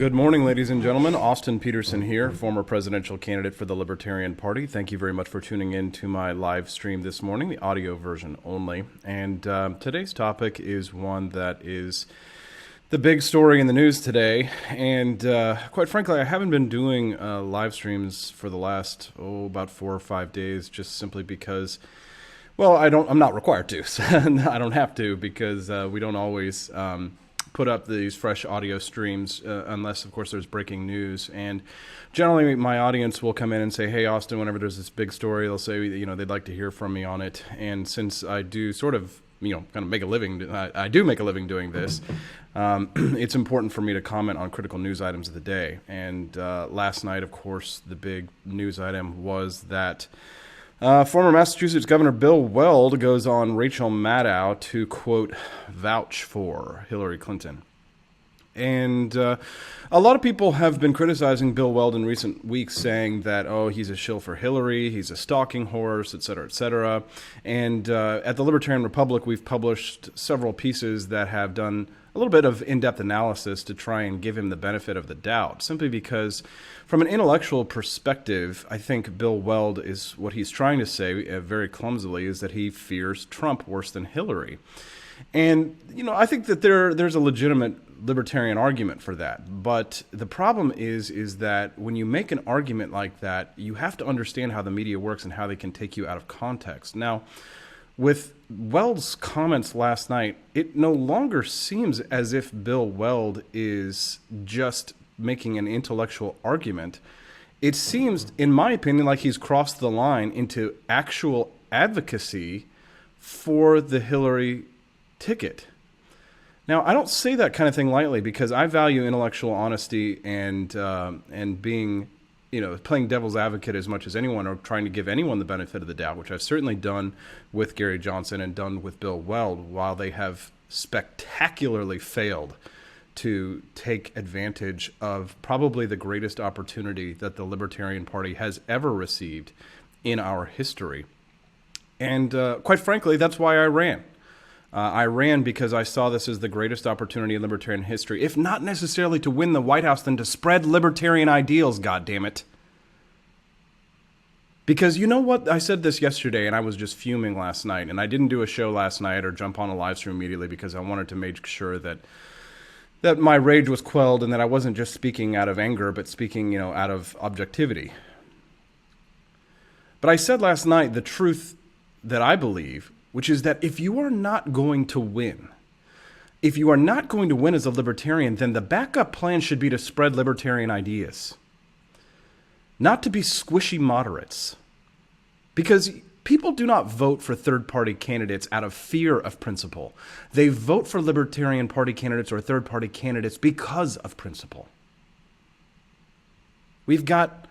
Good morning, ladies and gentlemen. Austin Petersen here, former presidential candidate for the Libertarian Party. Thank you very much for tuning in to my live stream this morning, the audio version only. And today's topic is one that is the big story in the news today. And quite frankly, I haven't been doing live streams for the last, about 4 or 5 days, just simply because, well, I'm not required to. So I don't have to because we don't always put up these fresh audio streams unless, of course, there's breaking news. And generally, my audience will come in and say, hey, Austin, whenever there's this big story, they'll say, they'd like to hear from me on it. And since I do sort of, kind of make a living, I do make a living doing this, it's important for me to comment on critical news items of the day. And last night, of course, the big news item was that former Massachusetts Governor Bill Weld goes on Rachel Maddow to, quote, vouch for Hillary Clinton. And a lot of people have been criticizing Bill Weld in recent weeks, saying that, he's a shill for Hillary, he's a stalking horse, et cetera, et cetera. And at the Libertarian Republic, we've published several pieces that have done a little bit of in-depth analysis to try and give him the benefit of the doubt, simply because from an intellectual perspective, I think Bill Weld is what he's trying to say very clumsily is that he fears Trump worse than Hillary. And, I think that there's a legitimate libertarian argument for that. But the problem is that when you make an argument like that, you have to understand how the media works and how they can take you out of context. Now, with Weld's comments last night, it no longer seems as if Bill Weld is just making an intellectual argument. It seems, in my opinion, like he's crossed the line into actual advocacy for the Hillary ticket. Now, I don't say that kind of thing lightly because I value intellectual honesty and being, playing devil's advocate as much as anyone, or trying to give anyone the benefit of the doubt, which I've certainly done with Gary Johnson and done with Bill Weld, while they have spectacularly failed to take advantage of probably the greatest opportunity that the Libertarian Party has ever received in our history. And quite frankly, that's why I ran. I ran because I saw this as the greatest opportunity in libertarian history, if not necessarily to win the White House, then to spread libertarian ideals, goddammit. Because you know what? I said this yesterday, and I was just fuming last night, and I didn't do a show last night or jump on a live stream immediately because I wanted to make sure that my rage was quelled and that I wasn't just speaking out of anger, but speaking, out of objectivity. But I said last night the truth that I believe, which is that if you are not going to win, as a libertarian, then the backup plan should be to spread libertarian ideas, not to be squishy moderates. Because people do not vote for third-party candidates out of fear of principle. They vote for Libertarian Party candidates or third-party candidates because of principle. We've got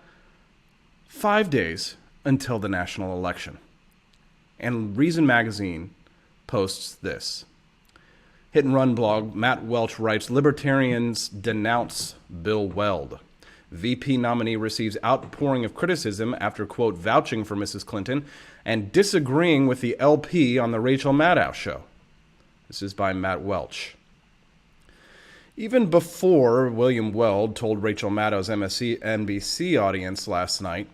5 days until the national election. And Reason Magazine posts this. Hit and Run blog, Matt Welch writes, Libertarians denounce Bill Weld. VP nominee receives outpouring of criticism after, quote, vouching for Mrs. Clinton and disagreeing with the LP on the Rachel Maddow show. This is by Matt Welch. Even before William Weld told Rachel Maddow's MSNBC audience last night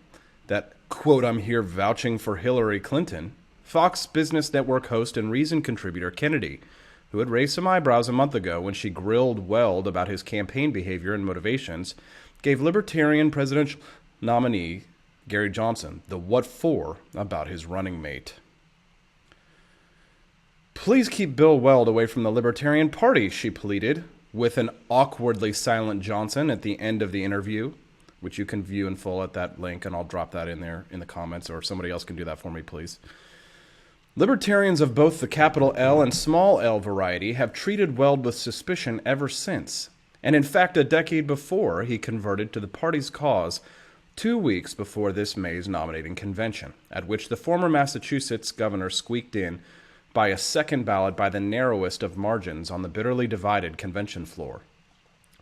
that, quote, I'm here vouching for Hillary Clinton, Fox Business Network host and Reason contributor Kennedy, who had raised some eyebrows a month ago when she grilled Weld about his campaign behavior and motivations, gave Libertarian presidential nominee Gary Johnson the what for about his running mate. Please keep Bill Weld away from the Libertarian Party, she pleaded, with an awkwardly silent Johnson at the end of the interview, which you can view in full at that link, and I'll drop that in there in the comments, or somebody else can do that for me, please. Libertarians of both the capital L and small l variety have treated Weld with suspicion ever since, and in fact a decade before he converted to the party's cause 2 weeks before this May's nominating convention, at which the former Massachusetts governor squeaked in by a second ballot by the narrowest of margins on the bitterly divided convention floor.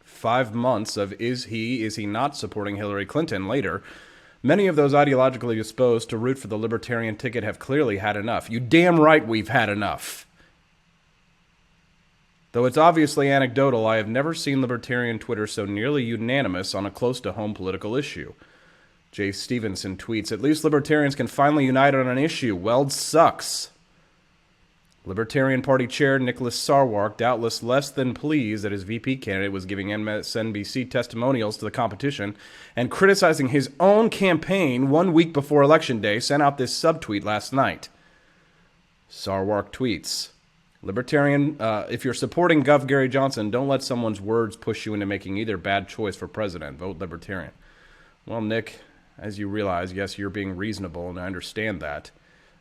5 months of is he not supporting Hillary Clinton later, many of those ideologically disposed to root for the Libertarian ticket have clearly had enough. You damn right we've had enough. Though it's obviously anecdotal, I have never seen Libertarian Twitter so nearly unanimous on a close-to-home political issue. Jay Stevenson tweets, at least Libertarians can finally unite on an issue. Weld sucks. Libertarian Party Chair Nicholas Sarwark, doubtless less than pleased that his VP candidate was giving MSNBC testimonials to the competition and criticizing his own campaign 1 week before Election Day, sent out this subtweet last night. Sarwark tweets, Libertarian, if you're supporting Gov. Gary Johnson, don't let someone's words push you into making either bad choice for president. Vote Libertarian. Well, Nick, as you realize, yes, you're being reasonable, and I understand that.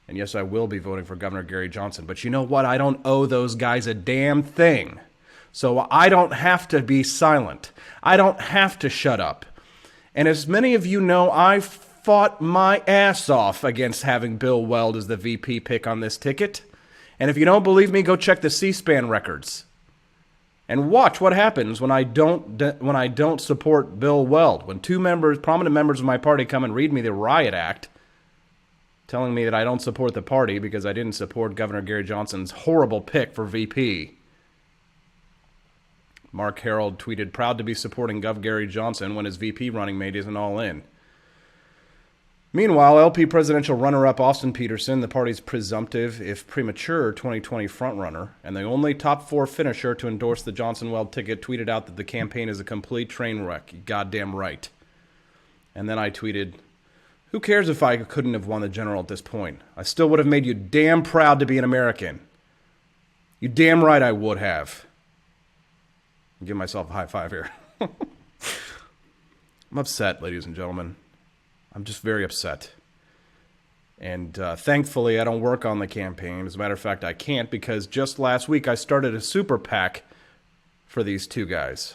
And yes, I will be voting for Governor Gary Johnson. But you know what? I don't owe those guys a damn thing. So I don't have to be silent. I don't have to shut up. And as many of you know, I fought my ass off against having Bill Weld as the VP pick on this ticket. And if you don't believe me, go check the C-SPAN records and watch what happens when I don't support Bill Weld. When two prominent members of my party come and read me the riot act, telling me that I don't support the party because I didn't support Governor Gary Johnson's horrible pick for VP. Mark Harold tweeted, proud to be supporting Gov. Gary Johnson when his VP running mate isn't all in. Meanwhile, LP presidential runner-up Austin Petersen, the party's presumptive, if premature, 2020 frontrunner, and the only top 4 finisher to endorse the Johnson-Weld ticket, tweeted out that the campaign is a complete train wreck. You goddamn right. And then I tweeted, who cares if I couldn't have won the general at this point? I still would have made you damn proud to be an American. You damn right I would have. I'll give myself a high five here. I'm upset, ladies and gentlemen. I'm just very upset. And thankfully, I don't work on the campaign. As a matter of fact, I can't because just last week I started a super PAC for these two guys.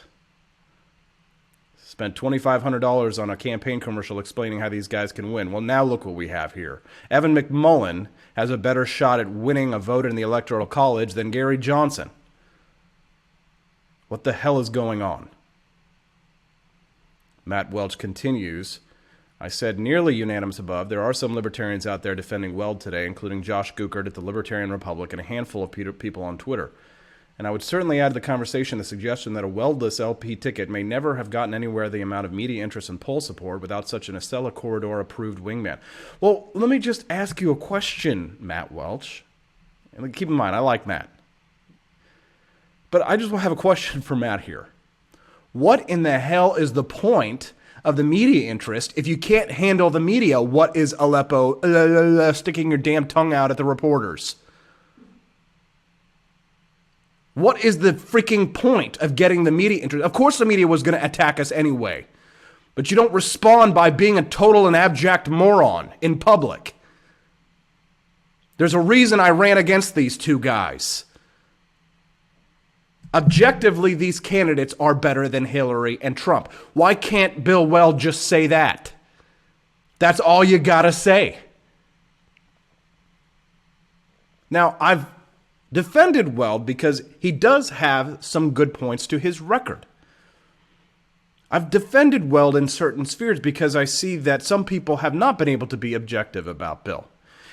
Spent $2,500 on a campaign commercial explaining how these guys can win. Well, now look what we have here. Evan McMullen has a better shot at winning a vote in the Electoral College than Gary Johnson. What the hell is going on? Matt Welch continues, I said nearly unanimous above. There are some libertarians out there defending Weld today, including Josh Guckert at the Libertarian Republic and a handful of people on Twitter. And I would certainly add to the conversation the suggestion that a Weldless LP ticket may never have gotten anywhere the amount of media interest and poll support without such an Estella Corridor-approved wingman. Well, let me just ask you a question, Matt Welch. And keep in mind, I like Matt. But I just have a question for Matt here. What in the hell is the point of the media interest if you can't handle the media? What is Aleppo sticking your damn tongue out at the reporters? What is the freaking point of getting the media interest? Of course the media was going to attack us anyway. But you don't respond by being a total and abject moron in public. There's a reason I ran against these two guys. Objectively, these candidates are better than Hillary and Trump. Why can't Bill Weld just say that? That's all you gotta say. Now, I've defended Weld because he does have some good points to his record. I've defended Weld in certain spheres because I see that some people have not been able to be objective about Bill.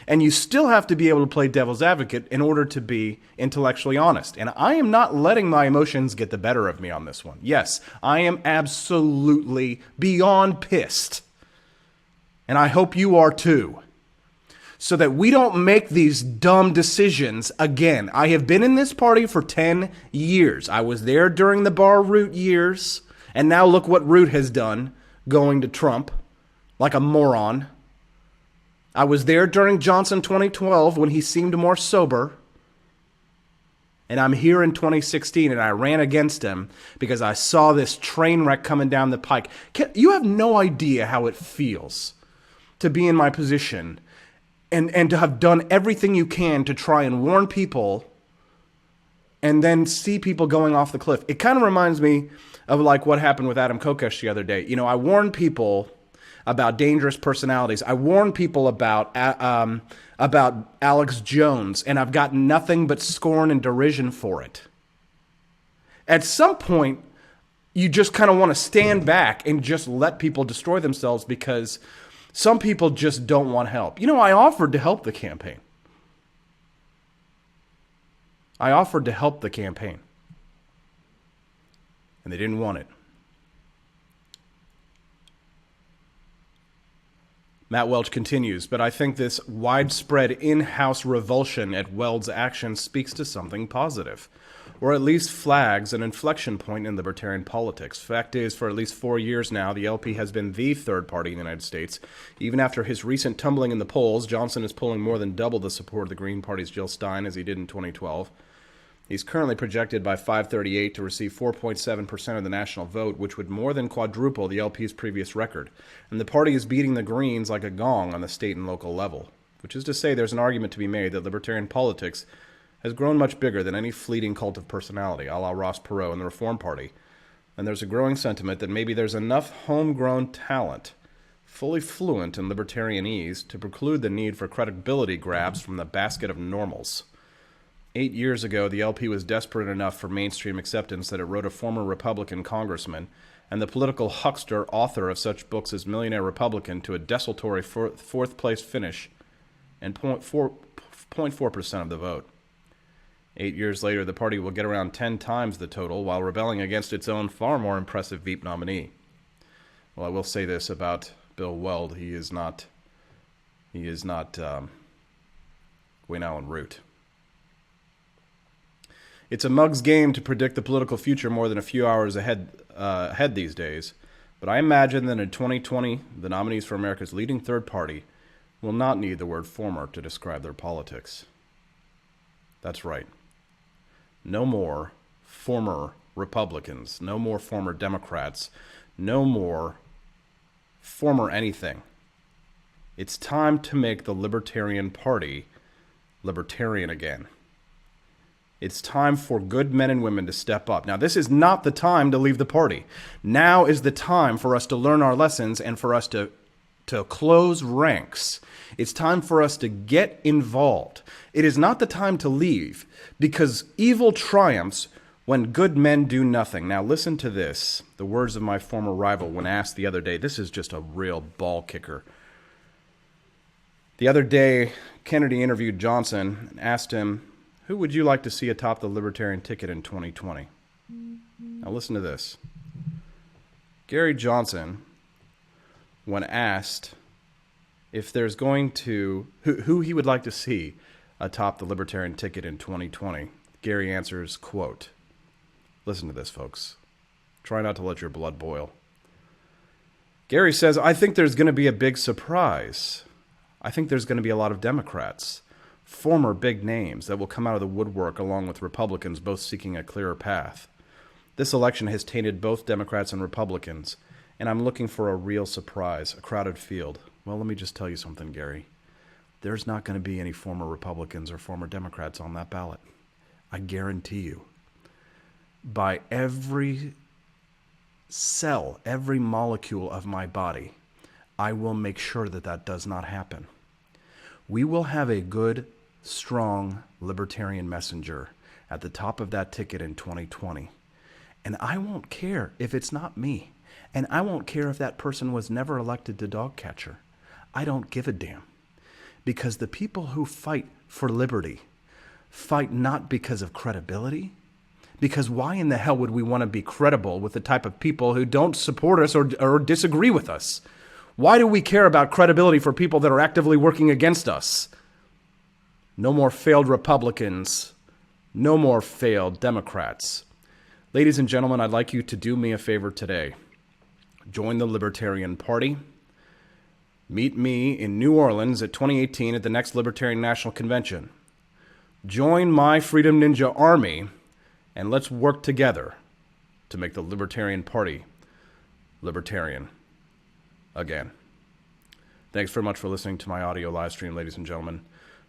And you still have to be able to play devil's advocate in order to be intellectually honest. And I am not letting my emotions get the better of me on this one. Yes, I am absolutely beyond pissed. And I hope you are too. So that we don't make these dumb decisions again. I have been in this party for 10 years. I was there during the Bar Root years. And now look what Root has done, going to Trump like a moron. I was there during Johnson 2012 when he seemed more sober. And I'm here in 2016 and I ran against him because I saw this train wreck coming down the pike. You have no idea how it feels to be in my position and to have done everything you can to try and warn people and then see people going off the cliff. It kind of reminds me of like what happened with Adam Kokesh the other day. You know, I warned people about dangerous personalities. I warn people about Alex Jones, and I've gotten nothing but scorn and derision for it. At some point, you just kind of want to stand back and just let people destroy themselves because some people just don't want help. You know, I offered to help the campaign. and they didn't want it. Matt Welch continues, but I think this widespread in-house revulsion at Weld's actions speaks to something positive, or at least flags an inflection point in libertarian politics. Fact is, for at least 4 years now, the LP has been the third party in the United States. Even after his recent tumbling in the polls, Johnson is polling more than double the support of the Green Party's Jill Stein as he did in 2012. He's currently projected by 538 to receive 4.7% of the national vote, which would more than quadruple the LP's previous record. And the party is beating the Greens like a gong on the state and local level, which is to say there's an argument to be made that libertarian politics has grown much bigger than any fleeting cult of personality, a la Ross Perot and the Reform Party. And there's a growing sentiment that maybe there's enough homegrown talent, fully fluent in libertarianese, to preclude the need for credibility grabs from the basket of normals. 8 years ago, the LP was desperate enough for mainstream acceptance that it wrote a former Republican congressman and the political huckster author of such books as Millionaire Republican to a desultory fourth-place finish and 0.4% of the vote. 8 years later, the party will get around 10 times the total while rebelling against its own far more impressive Veep nominee. Well, I will say this about Bill Weld. He is not Wayne Allen Root. It's a mug's game to predict the political future more than a few hours ahead these days, but I imagine that in 2020, the nominees for America's leading third party will not need the word former to describe their politics. That's right. No more former Republicans, no more former Democrats, no more former anything. It's time to make the Libertarian Party libertarian again. It's time for good men and women to step up. Now, this is not the time to leave the party. Now is the time for us to learn our lessons and for us to close ranks. It's time for us to get involved. It is not the time to leave because evil triumphs when good men do nothing. Now, listen to this. The words of my former rival when asked the other day. This is just a real ball kicker. The other day, Kennedy interviewed Johnson and asked him, who would you like to see atop the Libertarian ticket in 2020? Now listen to this. Gary Johnson, when asked if there's going to, who he would like to see atop the Libertarian ticket in 2020, Gary answers, quote, listen to this, folks. Try not to let your blood boil. Gary says, I think there's going to be a big surprise. I think there's going to be a lot of Democrats, former big names that will come out of the woodwork along with Republicans both seeking a clearer path. This election has tainted both Democrats and Republicans, and I'm looking for a real surprise, a crowded field. Well, let me just tell you something, Gary. There's not going to be any former Republicans or former Democrats on that ballot. I guarantee you. By every cell, every molecule of my body, I will make sure that that does not happen. We will have a good, strong libertarian messenger at the top of that ticket in 2020. And I won't care if it's not me. And I won't care if that person was never elected to dog catcher. I don't give a damn. Because the people who fight for liberty fight not because of credibility. Because why in the hell would we want to be credible with the type of people who don't support us or disagree with us? Why do we care about credibility for people that are actively working against us? No more failed Republicans. No more failed Democrats. Ladies and gentlemen, I'd like you to do me a favor today. Join the Libertarian Party. Meet me in New Orleans at 2018 at the next Libertarian National Convention. Join my Freedom Ninja Army, and let's work together to make the Libertarian Party libertarian again. Thanks very much for listening to my audio live stream, ladies and gentlemen.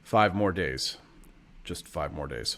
5 more days. Just 5 more days.